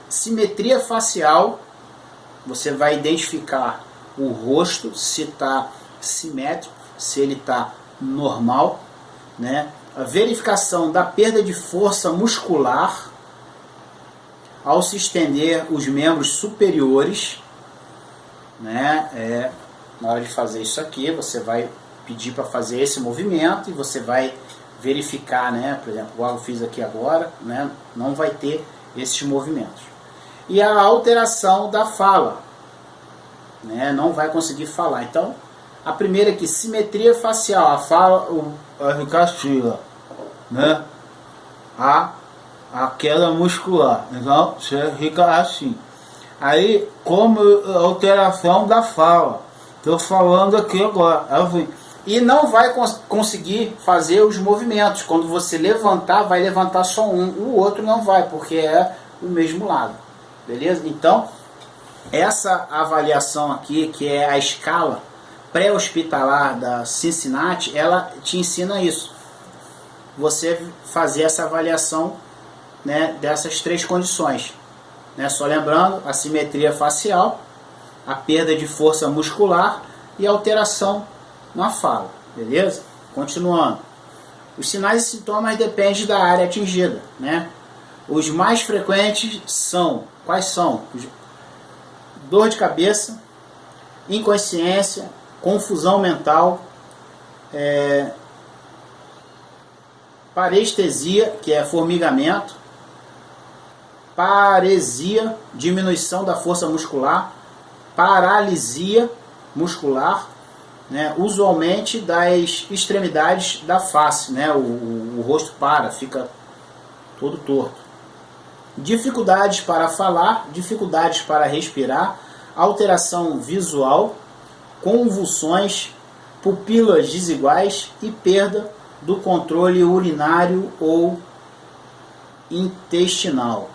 Simetria facial, você vai identificar o rosto, se está simétrico, se ele está normal, né? A verificação da perda de força muscular ao se estender os membros superiores, né? Na hora de fazer isso aqui, você vai pedir para fazer esse movimento e você vai verificar, né? Por exemplo, igual eu fiz aqui agora, né? Não vai ter esses movimentos. E a alteração da fala, né? Não vai conseguir falar. Então, a primeira aqui, simetria facial, a fala, né? A queda muscular, então você fica assim. Aí, como alteração da fala, estou falando aqui agora, e não vai conseguir fazer os movimentos. Quando você levantar, vai levantar só um, o outro não vai, porque é o mesmo lado, beleza? Então, essa avaliação aqui, que é a escala pré-hospitalar da Cincinnati, ela te ensina isso. Você fazer essa avaliação, né, dessas 3 condições. Né? Só lembrando, a simetria facial, a perda de força muscular e a alteração na fala. Beleza? Continuando. Os sinais e sintomas dependem da área atingida. Né? Os mais frequentes são, quais são? Dor de cabeça, inconsciência, confusão mental, parestesia, que é formigamento, paresia, diminuição da força muscular, paralisia muscular, né, usualmente das extremidades da face, né, o rosto fica todo torto. Dificuldades para falar, dificuldades para respirar, alteração visual, convulsões, pupilas desiguais e perda do controle urinário ou intestinal.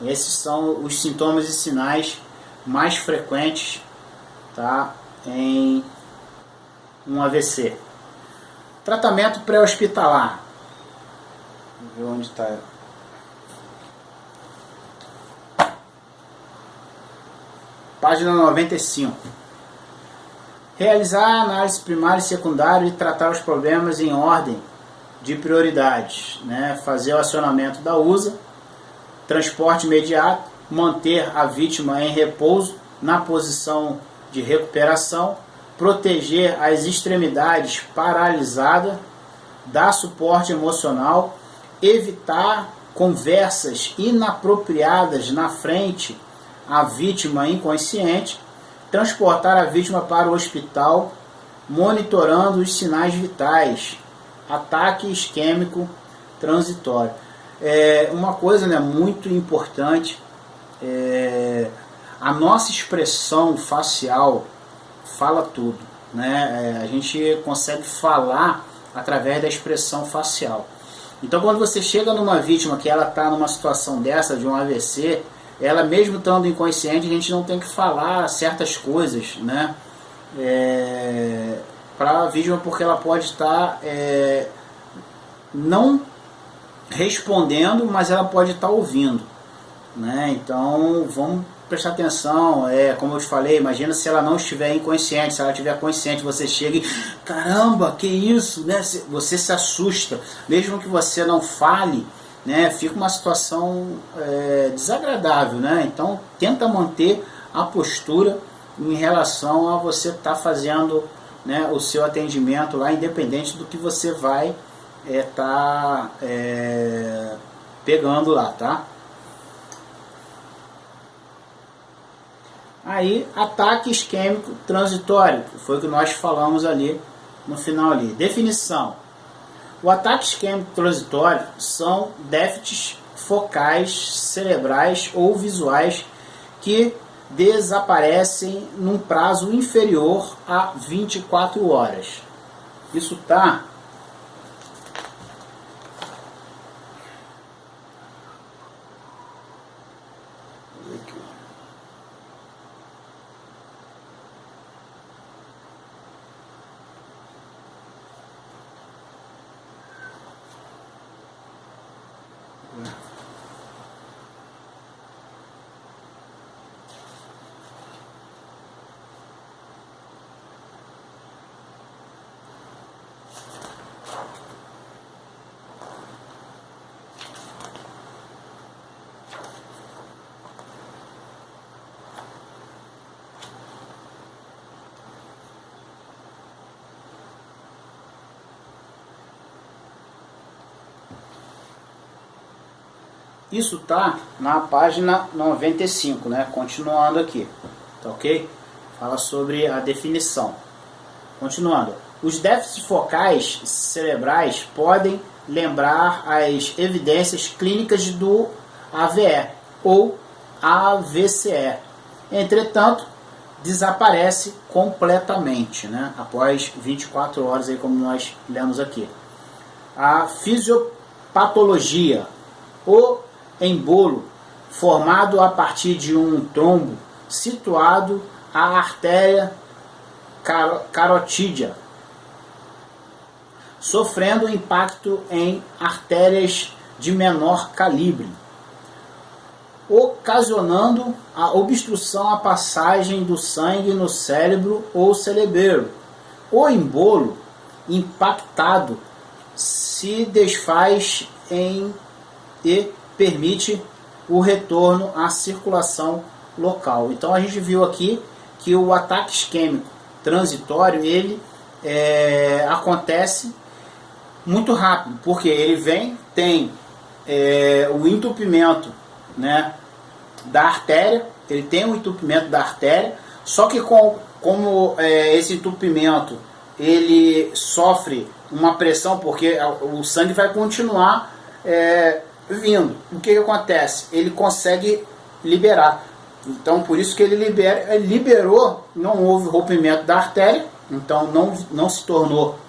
Esses são os sintomas e sinais mais frequentes, tá, em um AVC. Tratamento pré-hospitalar. Vamos ver onde está. Página 95. Realizar a análise primária e secundária e tratar os problemas em ordem de prioridades. Né? Fazer o acionamento da USA, transporte imediato, manter a vítima em repouso na posição de recuperação, proteger as extremidades paralisadas, dar suporte emocional, evitar conversas inapropriadas na frente à vítima inconsciente, transportar a vítima para o hospital, monitorando os sinais vitais, ataque isquêmico transitório. Uma coisa, né, muito importante, a nossa expressão facial fala tudo, né? A gente consegue falar através da expressão facial. Então, quando você chega numa vítima que ela está numa situação dessa, de um AVC, ela mesmo estando inconsciente, a gente não tem que falar certas coisas, né? Para a vítima, porque ela pode estar não respondendo, mas ela pode estar ouvindo, né? Então, vamos prestar atenção, como eu te falei, imagina se ela não estiver inconsciente, se ela estiver consciente, você chega e, caramba, que isso, né? Você se assusta, mesmo que você não fale, né? Fica uma situação desagradável, né? Então tenta manter a postura em relação a você estar fazendo, né, o seu atendimento lá, independente do que você vai pegando lá, tá? Aí, ataque isquêmico transitório, que foi o que nós falamos ali no final ali. Definição: o ataque isquêmico transitório são déficits focais, cerebrais ou visuais que desaparecem num prazo inferior a 24 horas. Isso tá Isso tá na página 95, né? Continuando aqui, tá ok? Fala sobre a definição. Continuando. Os déficits focais cerebrais podem lembrar as evidências clínicas do AVE ou AVCE. Entretanto, desaparece completamente, né? Após 24 horas, aí, como nós lemos aqui. A fisiopatologia. O embolo formado a partir de um trombo situado à artéria carotídea, sofrendo impacto em artérias de menor calibre, ocasionando a obstrução à passagem do sangue no cérebro ou cerebelo. O embolo impactado se desfaz e permite o retorno à circulação local. Então a gente viu aqui que o ataque isquêmico transitório ele acontece muito rápido, porque ele tem o entupimento, né, da artéria, ele tem o entupimento da artéria, só que como esse entupimento ele sofre uma pressão, porque o sangue vai continuar vindo. O que acontece? Ele consegue liberar. Então, por isso que ele liberou, não houve rompimento da artéria, então não se tornou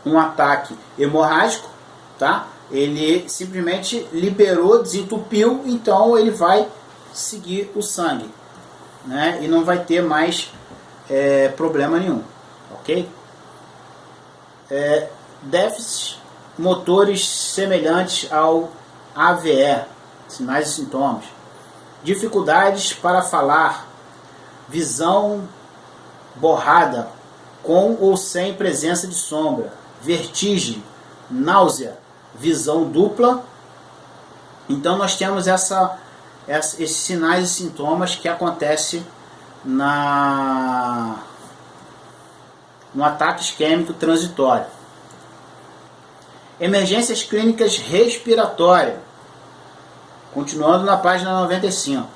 um ataque hemorrágico, tá? Ele simplesmente liberou, desentupiu, então ele vai seguir o sangue, né? E não vai ter mais problema nenhum, ok? Déficits motores semelhantes ao AVE, sinais e sintomas. Dificuldades para falar, visão borrada, com ou sem presença de sombra, vertigem, náusea, visão dupla. Então nós temos esses sinais e sintomas que acontecem no ataque isquêmico transitório. Emergências clínicas respiratórias. Continuando na página 95.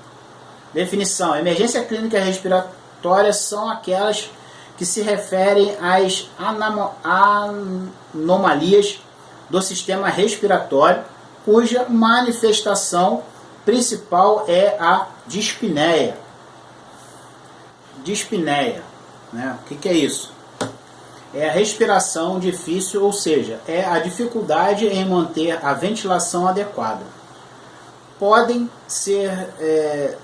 Definição: emergência clínica respiratória são aquelas que se referem às anomalias do sistema respiratório, cuja manifestação principal é a dispneia. Dispneia, né? O que é isso? É a respiração difícil, ou seja, é a dificuldade em manter a ventilação adequada. Podem ser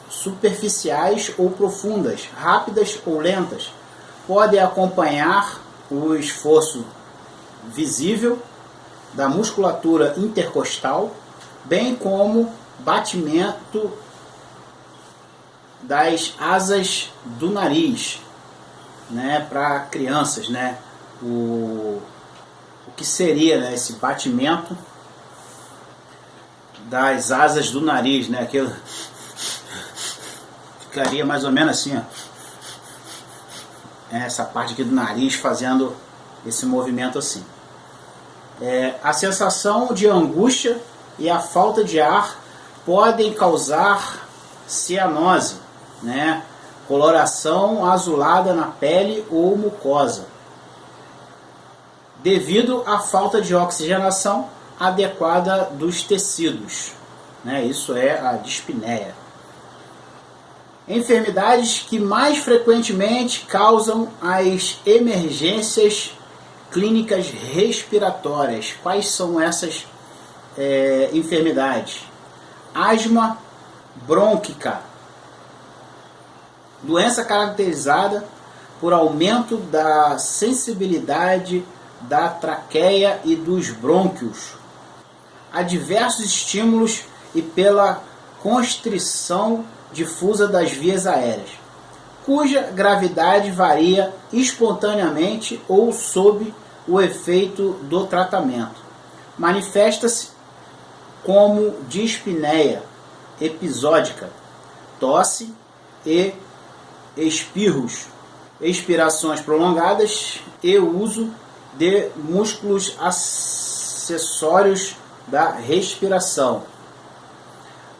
superficiais ou profundas, rápidas ou lentas. Podem acompanhar o esforço visível da musculatura intercostal, bem como batimento das asas do nariz, né, para crianças, né, o que seria, né, esse batimento das asas do nariz, né, aquilo ficaria mais ou menos assim, ó, essa parte aqui do nariz fazendo esse movimento assim. A sensação de angústia e a falta de ar podem causar cianose, né, coloração azulada na pele ou mucosa, devido à falta de oxigenação adequada dos tecidos, né? Isso é a dispneia. Enfermidades que mais frequentemente causam as emergências clínicas respiratórias. Quais são essas enfermidades? Asma brônquica, doença caracterizada por aumento da sensibilidade da traqueia e dos brônquios a diversos estímulos e pela constrição difusa das vias aéreas, cuja gravidade varia espontaneamente ou sob o efeito do tratamento. Manifesta-se como dispneia episódica, tosse e espirros, expirações prolongadas e uso de músculos acessórios da respiração.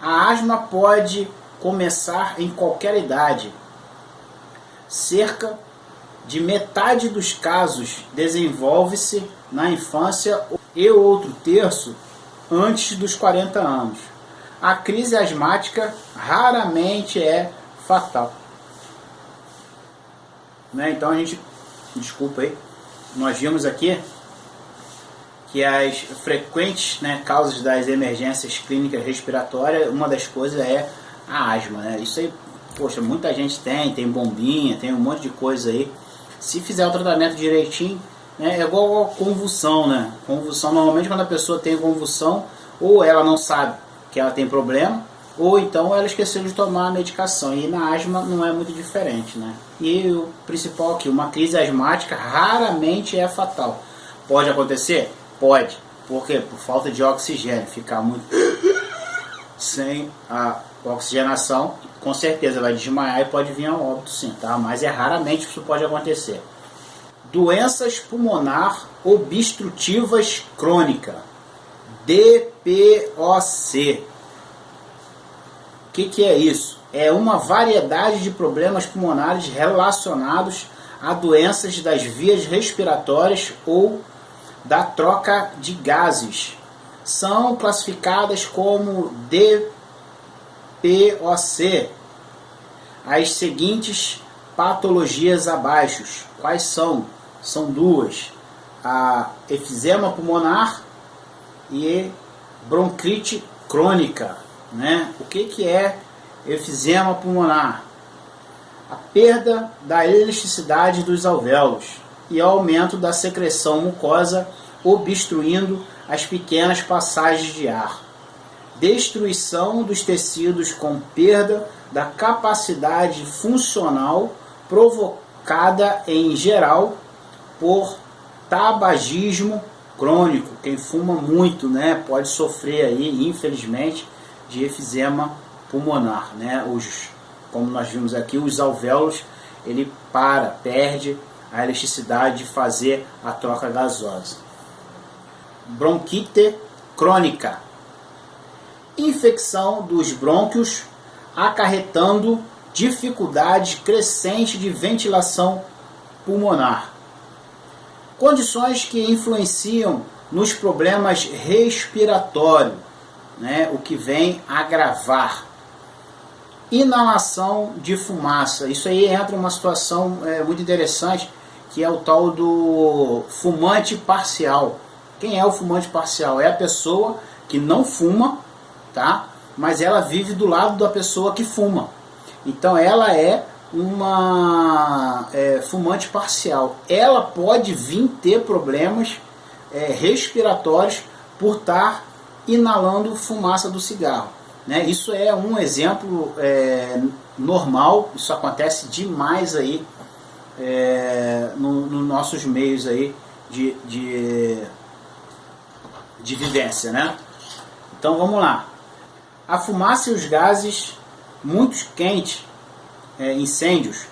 A asma pode começar em qualquer idade. Cerca de metade dos casos desenvolve-se na infância e o outro terço antes dos 40 anos. A crise asmática raramente é fatal. Né? Então a gente, desculpa aí, nós vimos aqui que as frequentes, né, causas das emergências clínicas respiratórias, uma das coisas é a asma, né? Isso aí, poxa, muita gente tem bombinha, tem um monte de coisa aí. Se fizer o tratamento direitinho, né, é igual a convulsão, né? Convulsão, normalmente quando a pessoa tem convulsão, ou ela não sabe que ela tem problema, ou então ela esqueceu de tomar a medicação. E na asma não é muito diferente, né? E o principal aqui, uma crise asmática raramente é fatal. Pode acontecer? Pode. Por quê? Por falta de oxigênio. Ficar muito sem a oxigenação, com certeza vai desmaiar e pode vir ao óbito sim, tá? Mas raramente isso pode acontecer. Doenças pulmonar obstrutivas crônica, DPOC. O que é isso? É uma variedade de problemas pulmonares relacionados a doenças das vias respiratórias ou da troca de gases. São classificadas como DPOC as seguintes patologias abaixo. Quais são? São duas: a efizema pulmonar e bronquite crônica, né? O que é efizema pulmonar? A perda da elasticidade dos alvéolos e aumento da secreção mucosa, obstruindo as pequenas passagens de ar. Destruição dos tecidos com perda da capacidade funcional, provocada em geral por tabagismo crônico. Quem fuma muito, né, pode sofrer aí, infelizmente, de efizema pulmonar, né? Como nós vimos aqui, os alvéolos, ele perde a elasticidade de fazer a troca gasosa. Bronquite crônica, infecção dos brônquios, acarretando dificuldade crescente de ventilação pulmonar. Condições que influenciam nos problemas respiratórios, né, o que vem agravar. Inalação de fumaça. Isso aí entra uma situação muito interessante, que é o tal do fumante parcial. Quem é o fumante parcial? É a pessoa que não fuma, tá? Mas ela vive do lado da pessoa que fuma. Então ela é uma fumante parcial. Ela pode vir ter problemas respiratórios por estar inalando fumaça do cigarro, né? Isso é um exemplo normal, isso acontece demais aí nos nossos meios aí de vivência, né? Então vamos lá. A fumaça e os gases muito quentes, incêndios,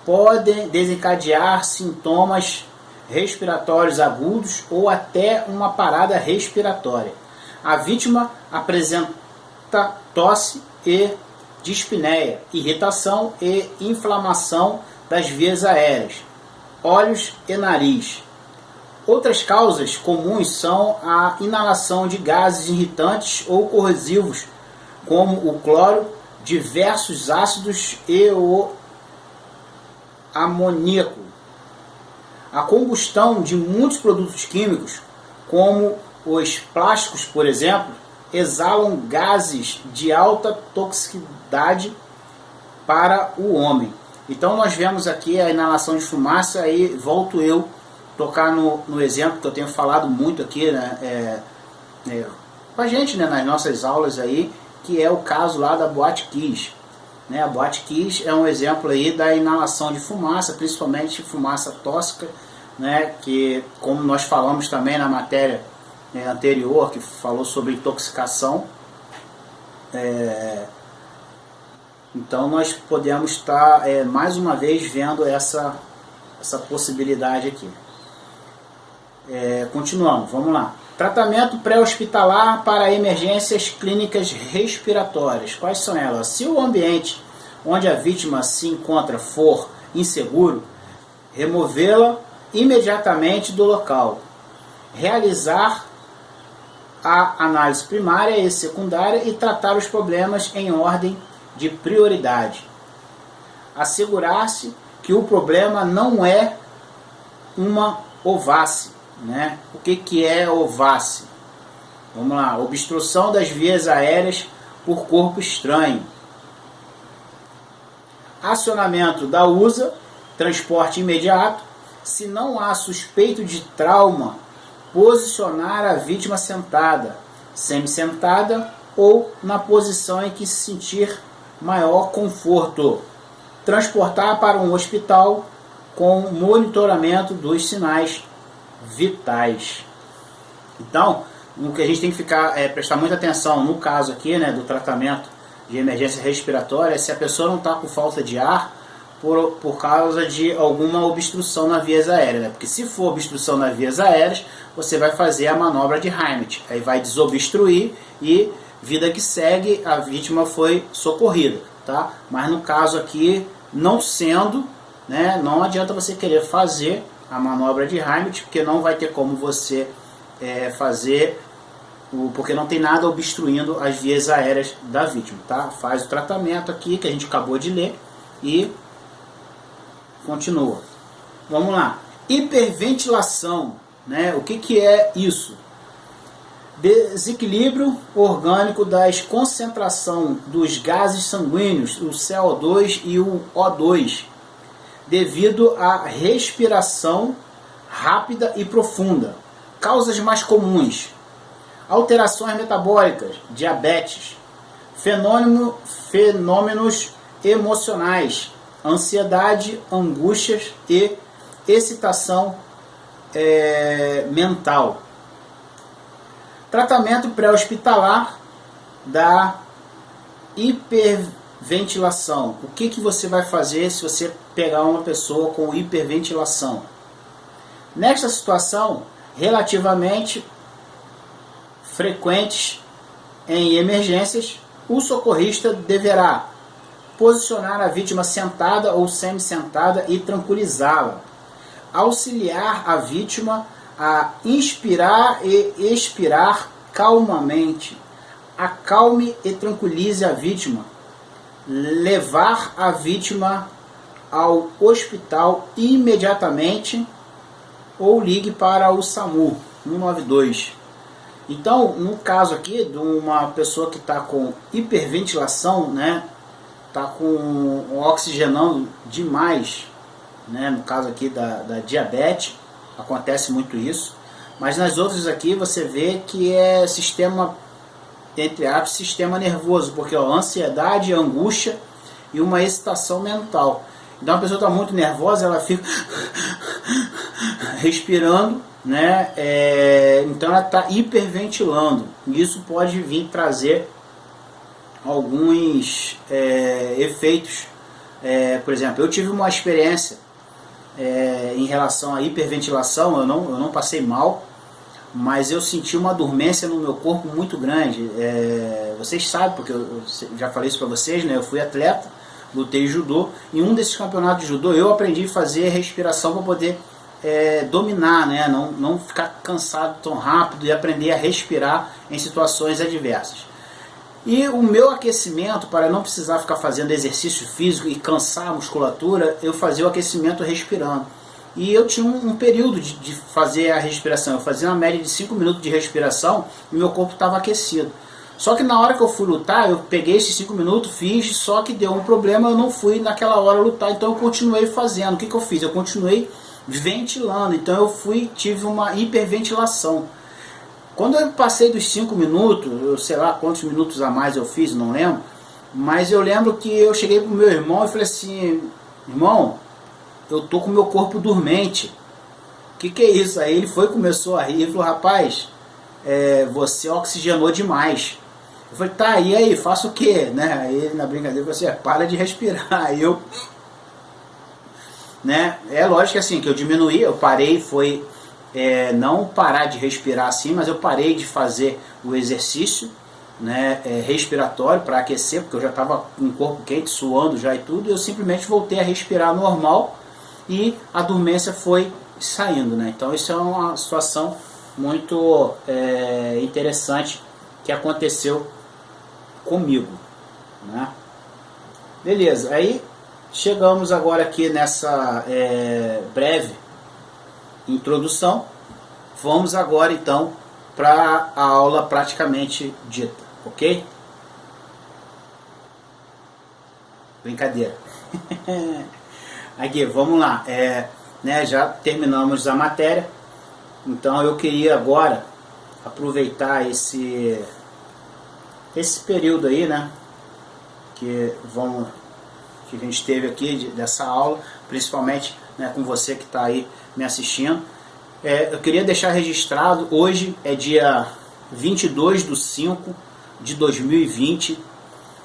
podem desencadear sintomas respiratórios agudos ou até uma parada respiratória. A vítima apresenta tosse e dispneia, irritação e inflamação das vias aéreas, olhos e nariz. Outras causas comuns são a inalação de gases irritantes ou corrosivos, como o cloro, diversos ácidos e o amoníaco. A combustão de muitos produtos químicos, como os plásticos, por exemplo, exalam gases de alta toxicidade para o homem. Então nós vemos aqui a inalação de fumaça, aí volto eu tocar no exemplo que eu tenho falado muito aqui, né, com a gente, né, nas nossas aulas aí, que é o caso lá da Boate Kiss. Né? A Boate Kiss é um exemplo aí da inalação de fumaça, principalmente fumaça tóxica, né, que como nós falamos também na matéria anterior, que falou sobre intoxicação, então nós podemos estar mais uma vez vendo essa possibilidade aqui. Continuando, vamos lá. Tratamento pré-hospitalar para emergências clínicas respiratórias. Quais são elas? Se o ambiente onde a vítima se encontra for inseguro, removê-la imediatamente do local. Realizar a análise primária e secundária e tratar os problemas em ordem de prioridade. Assegurar-se que o problema não é uma ováce. Né? O que é ováce? Vamos lá. Obstrução das vias aéreas por corpo estranho. Acionamento da USA, transporte imediato. Se não há suspeito de trauma, posicionar a vítima sentada, semi-sentada ou na posição em que se sentir maior conforto. Transportar para um hospital com monitoramento dos sinais vitais. Então, o que a gente tem que ficar prestar muita atenção no caso aqui, né, do tratamento de emergência respiratória, é se a pessoa não está com falta de ar por causa de alguma obstrução nas vias aéreas, né? Porque se for obstrução nas vias aéreas, você vai fazer a manobra de Heimlich, aí vai desobstruir e vida que segue, a vítima foi socorrida, tá? Mas no caso aqui, não sendo, né, não adianta você querer fazer a manobra de Heimlich, porque não vai ter como você fazer, porque não tem nada obstruindo as vias aéreas da vítima, tá? Faz o tratamento aqui que a gente acabou de ler e continua. Vamos lá. Hiperventilação, né? O que é isso? Desequilíbrio orgânico das concentração dos gases sanguíneos, o CO2 e o O2, devido à respiração rápida e profunda. Causas mais comuns: alterações metabólicas, diabetes, fenômenos emocionais, ansiedade, angústias e excitação mental. Tratamento pré-hospitalar da hiperventilação. O que você vai fazer se você pegar uma pessoa com hiperventilação? Nesta situação, relativamente frequentes em emergências, o socorrista deverá posicionar a vítima sentada ou semi-sentada e tranquilizá-la. Auxiliar a vítima a inspirar e expirar calmamente. Acalme e tranquilize a vítima. Levar a vítima ao hospital imediatamente ou ligue para o SAMU 192. Então, no caso aqui de uma pessoa que está com hiperventilação, né, está com oxigenando demais, né, no caso aqui da diabetes, acontece muito isso, mas nas outras aqui você vê que é sistema, entre aspas, sistema nervoso, porque ansiedade, angústia e uma excitação mental. Então a pessoa está muito nervosa, ela fica respirando, né? Então ela está hiperventilando. Isso pode vir trazer alguns efeitos. Por exemplo, eu tive uma experiência em relação à hiperventilação. Eu não passei mal, mas eu senti uma dormência no meu corpo muito grande. Vocês sabem, porque eu já falei isso para vocês, né? Eu fui atleta, lutei judô. Em um desses campeonatos de judô eu aprendi a fazer respiração para poder dominar, né? Não ficar cansado tão rápido e aprender a respirar em situações adversas. E o meu aquecimento, para não precisar ficar fazendo exercício físico e cansar a musculatura, eu fazia o aquecimento respirando. E eu tinha um período de fazer a respiração. Eu fazia uma média de 5 minutos de respiração e meu corpo estava aquecido. Só que na hora que eu fui lutar, eu peguei esses 5 minutos, fiz, só que deu um problema, eu não fui naquela hora lutar, então eu continuei fazendo. O que eu fiz? Eu continuei ventilando, então eu tive uma hiperventilação. Quando eu passei dos 5 minutos, eu sei lá quantos minutos a mais eu fiz, não lembro, mas eu lembro que eu cheguei pro meu irmão e falei assim: irmão, eu tô com o meu corpo dormente, o que é isso? Aí ele começou a rir e falou: rapaz, você oxigenou demais. Eu falei: tá, e aí, faço o quê? Né? Aí ele, na brincadeira, falou assim: para de respirar. Aí eu, né? É lógico que assim, que eu diminuí, eu parei, não parar de respirar assim, mas eu parei de fazer o exercício, né, respiratório para aquecer, porque eu já estava com o corpo quente, suando já e tudo, e eu simplesmente voltei a respirar normal e a dormência foi saindo, né? Então isso é uma situação muito interessante que aconteceu comigo, né? Beleza, aí chegamos agora aqui nessa breve introdução. Vamos agora então para a aula praticamente dita, ok? Brincadeira. Aqui, vamos lá. Já terminamos a matéria, então eu queria agora aproveitar esse período aí, né, que a gente teve aqui dessa aula, principalmente, né, com você que está aí me assistindo. Eu queria deixar registrado, hoje é dia 22/5/2020,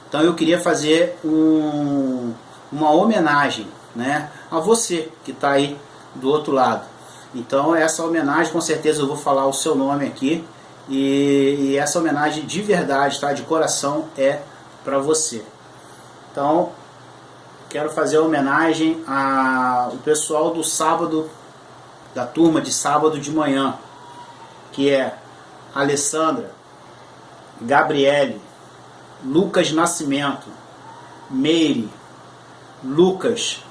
então eu queria fazer uma homenagem, né, a você que está aí do outro lado. Então essa homenagem, com certeza eu vou falar o seu nome aqui, e essa homenagem de verdade, tá, de coração, é para você. Então quero fazer a homenagem ao pessoal do sábado, da turma de sábado de manhã, que é Alessandra, Gabriele, Lucas Nascimento, Meire, Lucas,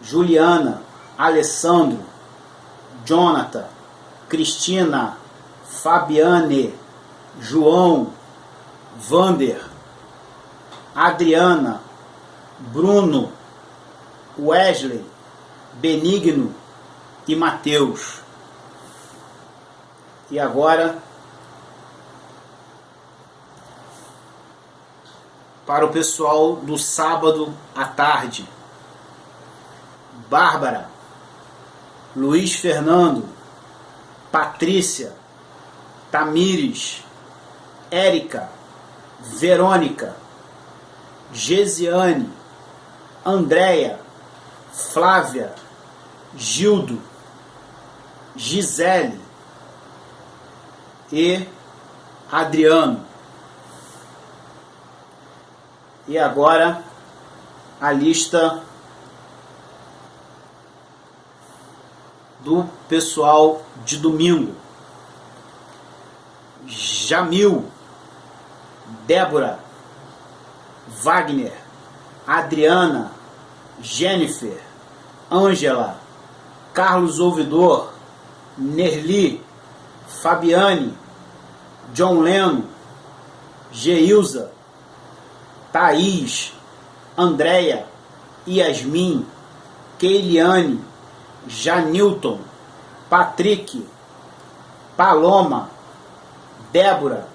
Juliana, Alessandro, Jonathan, Cristina, Fabiane, João, Vander, Adriana, Bruno, Wesley, Benigno e Mateus. E agora, para o pessoal do sábado à tarde: Bárbara, Luiz Fernando, Patrícia, Tamires, Érica, Verônica, Gesiane, Andréia, Flávia, Gildo, Gisele e Adriano. E agora a lista do pessoal de domingo: Jamil, Débora, Wagner, Adriana, Jennifer, Ângela, Carlos Ouvidor, Nerli, Fabiane, John Leno, Geilza, Thaís, Andréia, Yasmin, Keiliane, Janilton, Patrick, Paloma, Débora,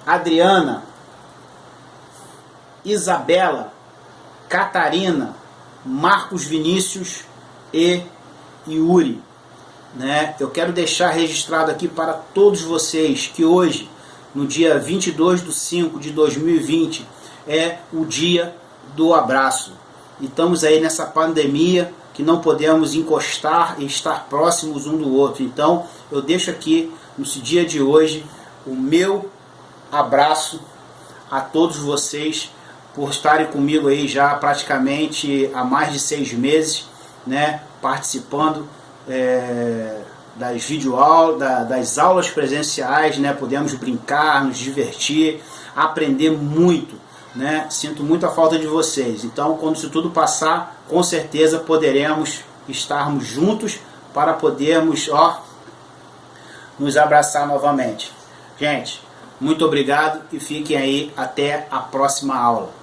Adriana Isabela, Catarina, Marcos Vinícius e Yuri. Né? Eu quero deixar registrado aqui para todos vocês que hoje, no dia 22/5/2020, é o dia do abraço. E estamos aí nessa pandemia que não podemos encostar e estar próximos um do outro. Então eu deixo aqui, no dia de hoje, o meu abraço a todos vocês por estarem comigo aí já praticamente há mais de 6 meses, né, participando das videoaulas, das aulas presenciais, né, podemos brincar, nos divertir, aprender muito, né, sinto muito a falta de vocês. Então, quando isso tudo passar, com certeza poderemos estarmos juntos para podermos, nos abraçar novamente. Gente, muito obrigado e fiquem aí até a próxima aula.